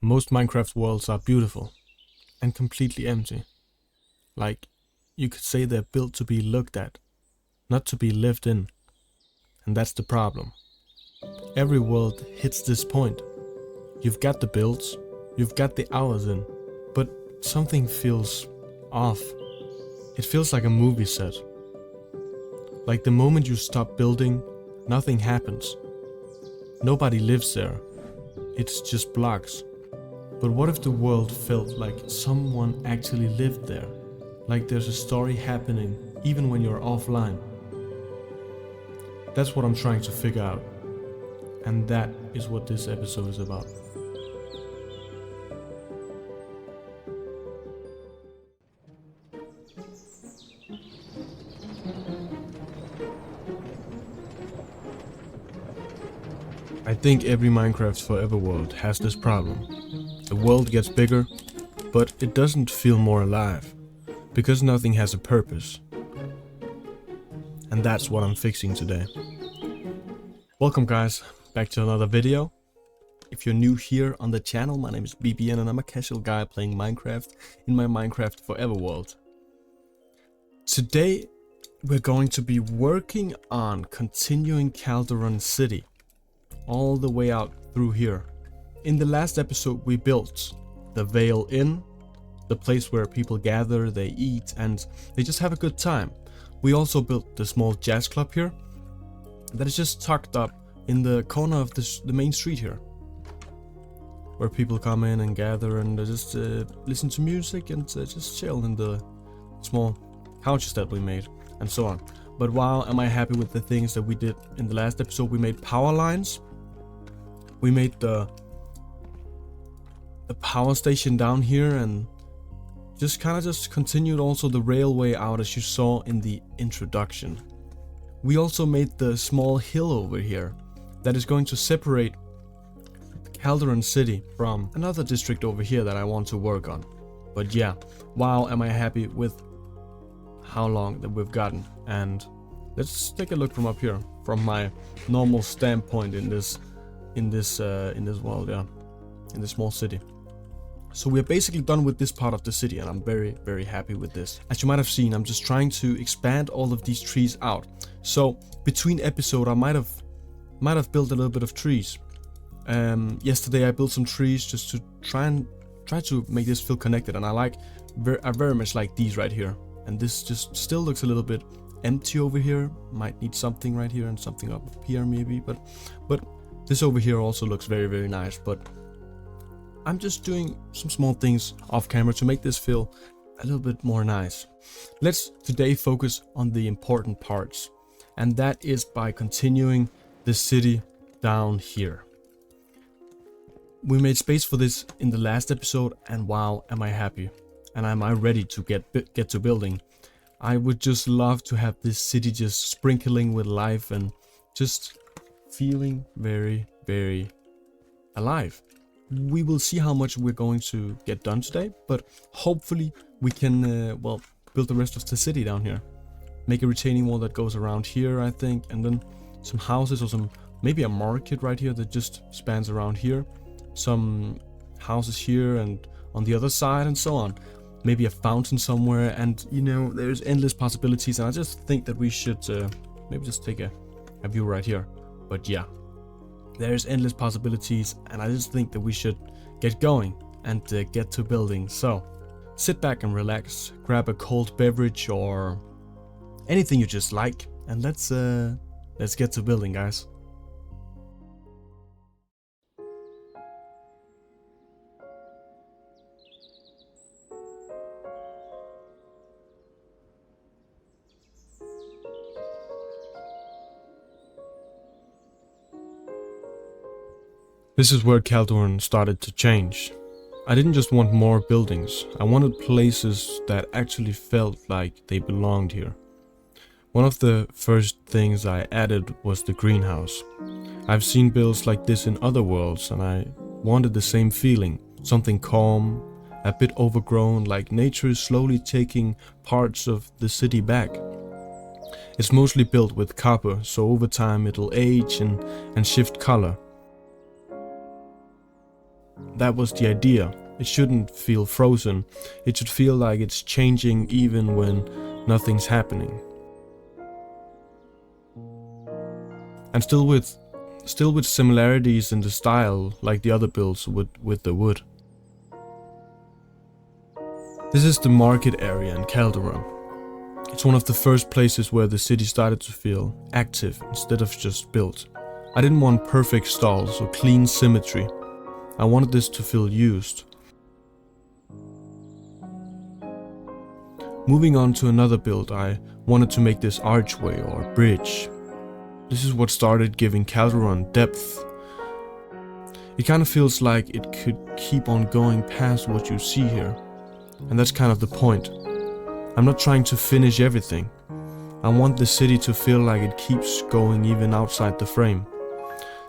Most Minecraft worlds are beautiful and completely empty. Like, you could say they're built to be looked at, not to be lived in. And that's the problem. Every world hits this point. You've got the builds, you've got the hours in, but something feels off. It feels like a movie set. Like the moment you stop building, nothing happens. Nobody lives there. It's just blocks. But what if the world felt like someone actually lived there? Like there's a story happening even when you're offline. That's what I'm trying to figure out. And that is what this episode is about. I think every Minecraft Forever world has this problem. The world gets bigger, but it doesn't feel more alive, because nothing has a purpose. And that's what I'm fixing today. Welcome guys, back to another video. If you're new here on the channel, my name is BBN and I'm a casual guy playing Minecraft in my Minecraft Forever world. Today we're going to be working on continuing Calderon City all the way out through here. In the last episode we built the Vale Inn, the place where people gather, they eat and they just have a good time. We also built the small jazz club here that is just tucked up in the corner of the main street here, where people come in and gather and just listen to music and just chill in the small couches that we made and so on. But wow, am I happy with the things that we did in the last episode. We made power lines. We made the power station down here and just continued also the railway out as you saw in the introduction. We also made the small hill over here that is going to separate Calderon City from another district over here that I want to work on. But yeah, wow, am I happy with how long that we've gotten. And let's take a look from up here, from my normal standpoint in this world, yeah, in this small city. So we're basically done with this part of the city and I'm very, very happy with this. As you might have seen, I'm just trying to expand all of these trees out. So between episode I might have built a little bit of trees. Yesterday I built some trees just to try to make this feel connected, and I very much like these right here. And this just still looks a little bit empty over here. Might need something right here and something up here maybe, but this over here also looks very, very nice. But I'm just doing some small things off camera to make this feel a little bit more nice. Let's today focus on the important parts, and that is by continuing the city down here. We made space for this in the last episode, and wow, am I happy. And am I ready to get to building. I would just love to have this city just sprinkling with life and just feeling very, very alive. We will see how much we're going to get done today, but hopefully we can build the rest of the city down here. Make a retaining wall that goes around here, I think, and then some houses or maybe a market right here that just spans around here. Some houses here and on the other side and so on. Maybe a fountain somewhere, and you know, there's endless possibilities, and I just think that we should maybe just take a view right here. But yeah, there's endless possibilities, and I just think that we should get going and get to building. So sit back and relax, grab a cold beverage or anything you just like, and let's get to building, guys. This is where Calderon started to change. I didn't just want more buildings, I wanted places that actually felt like they belonged here. One of the first things I added was the greenhouse. I've seen builds like this in other worlds and I wanted the same feeling, something calm, a bit overgrown, like nature is slowly taking parts of the city back. It's mostly built with copper, so over time it'll age and shift color. that was the idea. It shouldn't feel frozen. It should feel like it's changing even when nothing's happening. And still with similarities in the style, like the other builds with the wood. This is the market area in Calderon. It's one of the first places where the city started to feel active instead of just built. I didn't want perfect stalls or clean symmetry. I wanted this to feel used. Moving on to another build, I wanted to make this archway or bridge. This is what started giving Calderon depth. It kind of feels like it could keep on going past what you see here. And that's kind of the point. I'm not trying to finish everything. I want the city to feel like it keeps going even outside the frame.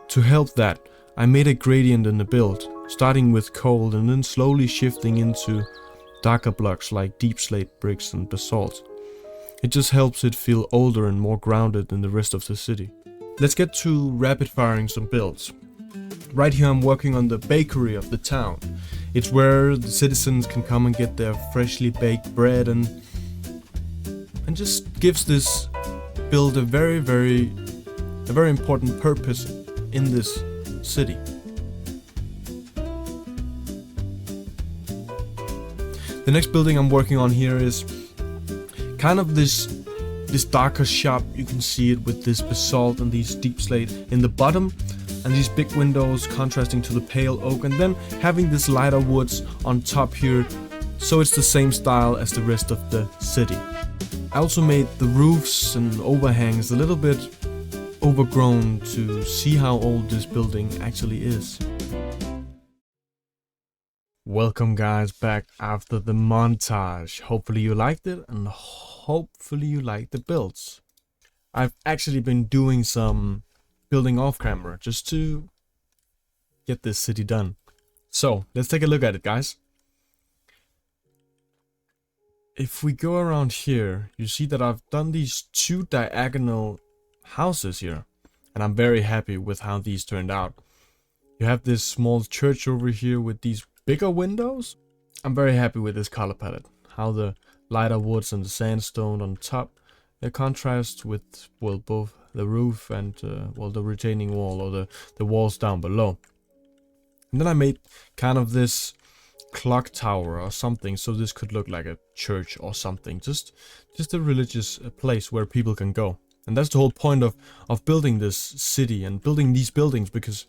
To help that, I made a gradient in the build, starting with cold and then slowly shifting into darker blocks like deep slate bricks and basalt. It just helps it feel older and more grounded than the rest of the city. Let's get to rapid firing some builds. Right here I'm working on the bakery of the town. It's where the citizens can come and get their freshly baked bread and just gives this build a very important purpose in this city. The next building I'm working on here is kind of this darker shop. You can see it with this basalt and these deep slate in the bottom, and these big windows contrasting to the pale oak, and then having this lighter woods on top here, so it's the same style as the rest of the city. I also made the roofs and overhangs a little bit overgrown to see how old this building actually is. Welcome guys back after the montage. Hopefully you liked it and hopefully you like the builds. I've actually been doing some building off camera just to get this city done. So let's take a look at it, guys. If we go around here, you see that I've done these two diagonal houses here, and I'm very happy with how these turned out. You have this small church over here with these bigger windows. I'm very happy with this color palette, how the lighter woods and the sandstone on top contrast with, well, both the roof and well, the retaining wall or the walls down below. And then I made kind of this clock tower or something, so this could look like a church or something, just a religious place where people can go. And that's the whole point of building this city and building these buildings, because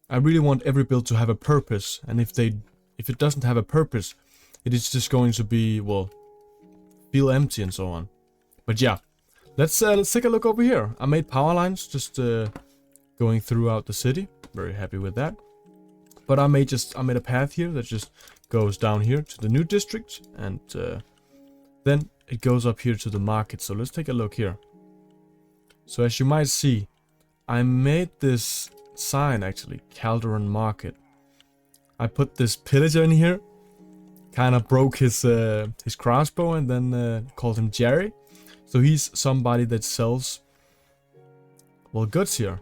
I really want every build to have a purpose, and if it doesn't have a purpose, it is just going to be, well, feel empty and so on. But yeah, let's take a look over here. I made power lines just going throughout the city. Very happy with that. But I made a path here that just goes down here to the new district, and then it goes up here to the market. So let's take a look here. So as you might see, I made this sign actually, Calderon Market. I put this pillager in here, kind of broke his crossbow, and then called him Jerry. So he's somebody that sells, well, goods here,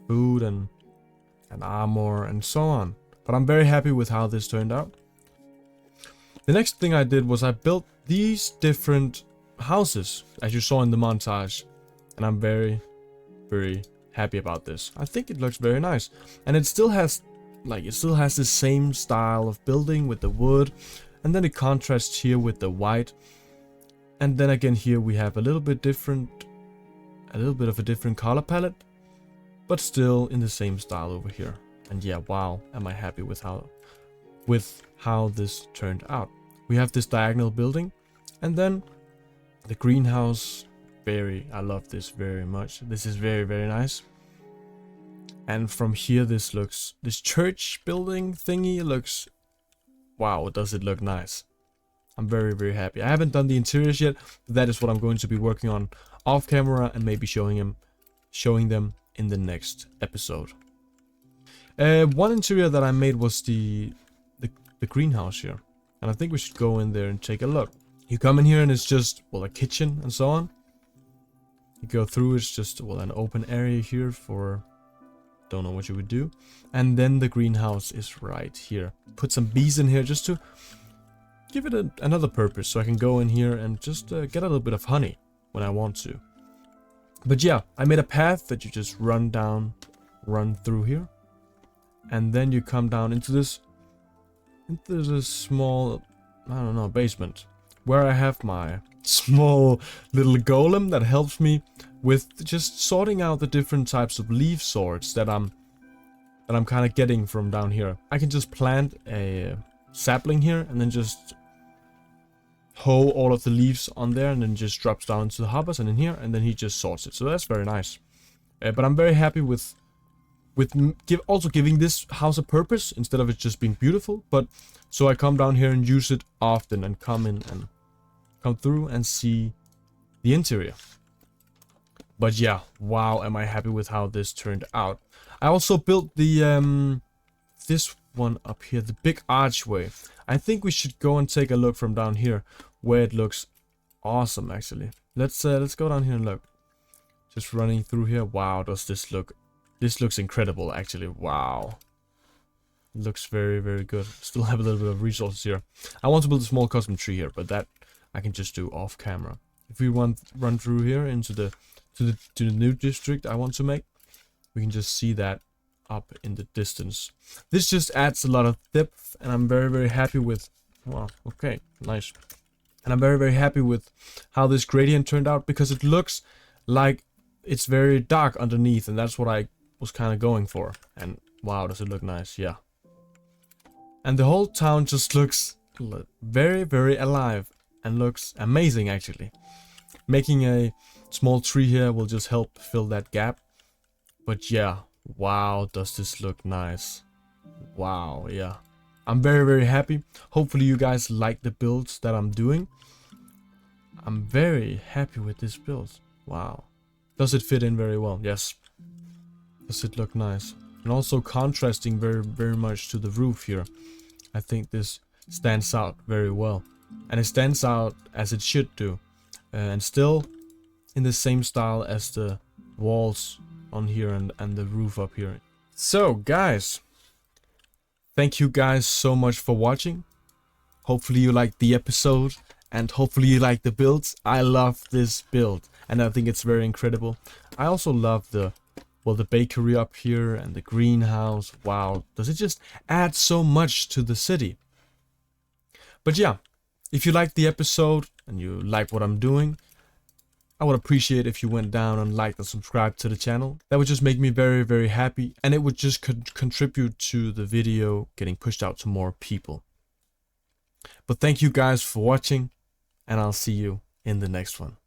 food and armor and so on. But I'm very happy with how this turned out. The next thing I did was I built these different houses, as you saw in the montage, and I'm very happy about this. I think it looks very nice, and it still has the same style of building with the wood, and then it contrasts here with the white, and then again here we have a little bit of a different color palette, but still in the same style over here. And yeah, wow, am I happy with how this turned out. We have this diagonal building, and then the greenhouse. I love this very much. This is very nice. And from here, this church building thingy looks, wow, does it look nice. I'm very happy. I haven't done the interiors yet, but that is what I'm going to be working on off camera, and maybe showing them in the next episode. One interior that I made was the greenhouse here, and I think we should go in there and take a look. You come in here and it's just, well, a kitchen and so on. You go through, it's just, well, an open area here for don't know what you would do. And then the greenhouse is right here. Put some bees in here just to give it another purpose, so I can go in here and just get a little bit of honey when I want to. But yeah, I made a path that you just run through here, and then you come down into this small, I don't know, basement, where I have my small little golem that helps me with just sorting out the different types of leaf sorts that I'm kind of getting from down here. I can just plant a sapling here and then just hoe all of the leaves on there, and then just drops down to the hoppers and in here, and then he just sorts it. So that's very nice. But I'm very happy with also giving this house a purpose instead of it just being beautiful. But so I come down here and use it often and come in and come through and see the interior. But yeah, wow, am I happy with how this turned out. I also built the this one up here, the big archway. I think we should go and take a look from down here, where it looks awesome actually. Let's go down here and look. Just running through here. Wow, does this look? This looks incredible actually. Wow. It looks very, very good. Still have a little bit of resources here. I want to build a small custom tree here, but that I can just do off camera. If we run through here into the new district I want to make, we can just see that up in the distance. This just adds a lot of depth, and I'm very, very happy with. Wow, okay, nice. And I'm very, very happy with how this gradient turned out, because it looks like it's very dark underneath, and that's what I was kind of going for. And wow, does it look nice? Yeah. And the whole town just looks very, very alive and looks amazing actually. Making a small tree here will just help fill that gap. But yeah, wow, does this look nice. Wow, yeah. I'm very, very happy. Hopefully you guys like the builds that I'm doing. I'm very happy with this build. Wow. Does it fit in very well? Yes. Does it look nice? And also contrasting very, very much to the roof here. I think this stands out very well. And it stands out as it should do. And still in the same style as the walls on here and the roof up here. So guys, thank you guys so much for watching. Hopefully you liked the episode, and hopefully you like the builds. I love this build, and I think it's very incredible. I also love the bakery up here and the greenhouse. Wow, does it just add so much to the city. But yeah, if you liked the episode and you like what I'm doing, I would appreciate if you went down and liked and subscribed to the channel. That would just make me very, very happy, and it would just contribute to the video getting pushed out to more people. But thank you guys for watching, and I'll see you in the next one.